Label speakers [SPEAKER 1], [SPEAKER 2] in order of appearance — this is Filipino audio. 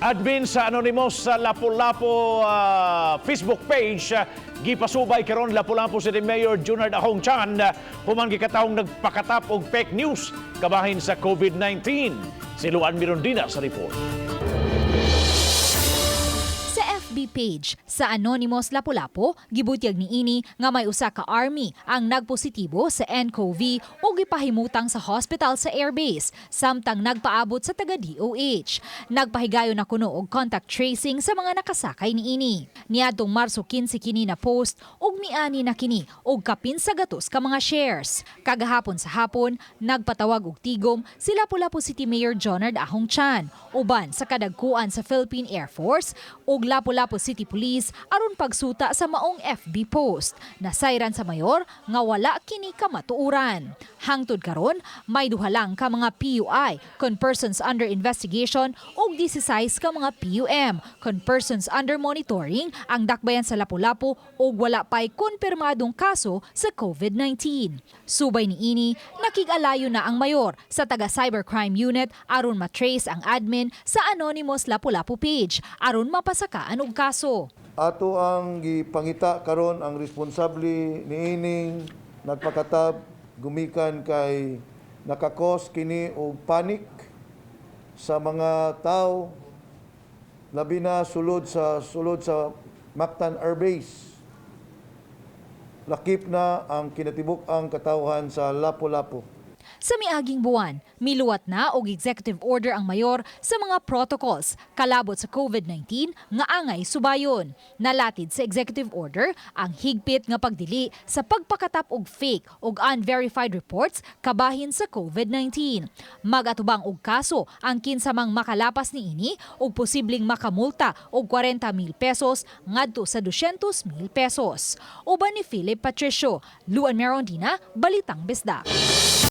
[SPEAKER 1] Admin sa Anonymous sa Lapu-Lapu Facebook page, Gipasubay karon Lapu-Lapu City Mayor Junard Ahong Chan human gikatawong nagpakatap og fake news kabahin sa COVID-19. Si Luan Mirondina sa report.
[SPEAKER 2] Sa FB page sa Anonymous Lapu-Lapu, gibutyag niini nga may usa ka army ang nagpositibo sa nCoV o gipahimutang sa hospital sa airbase samtang nagpaabot sa taga DOH. Nagpahigayon na kuno og contact tracing sa mga nakasakay niini. Niadtong Marso 15 kini na post ug miani na kini og kapin sa gatos ka mga shares. Kagahapon sa hapon, nagpatawag og tigom si Lapu-Lapu City Mayor Junard Ahong Chan uban sa kadagkuan sa Philippine Air Force ug Lapu-Lapu City Police aron pagsuta sa maong FB post. Nasayran sa mayor nga wala kini kamatuuran. Hangtod karon may duha lang ka mga PUI kon persons under investigation ug 16 ka mga PUM kon persons under monitoring ang dakbayan sa Lapu-Lapu ug wala pay konpirmadong kaso sa COVID-19. Subay niini nakig-alayo na ang mayor sa taga Cybercrime Unit aron matrace ang admin sa Anonymous Lapu-Lapu page aron mapasakaan og kaso.
[SPEAKER 3] Ato ang gipangita karon ang responsable niining nagpakatab gumikan kay nakakos kini og panic sa mga tao labi na sulod sa Mactan Air Base. Lakip na ang kinatibuk ang katawhan sa Lapu-Lapu.
[SPEAKER 2] Sa miaging buwan, miluwat na og executive order ang mayor sa mga protocols kalabot sa COVID-19 nga angay subayon. Nalatid sa executive order ang higpit nga pagdili sa pagpakatap og fake og unverified reports kabahin sa COVID-19. Magatubang og kaso ang kinsamang makalapas niini og posibleng makamulta og 40,000 pesos ngadto sa 200,000 pesos. Uban ni Philip Patricio, Luan Mirondina, Balitang Bisdak.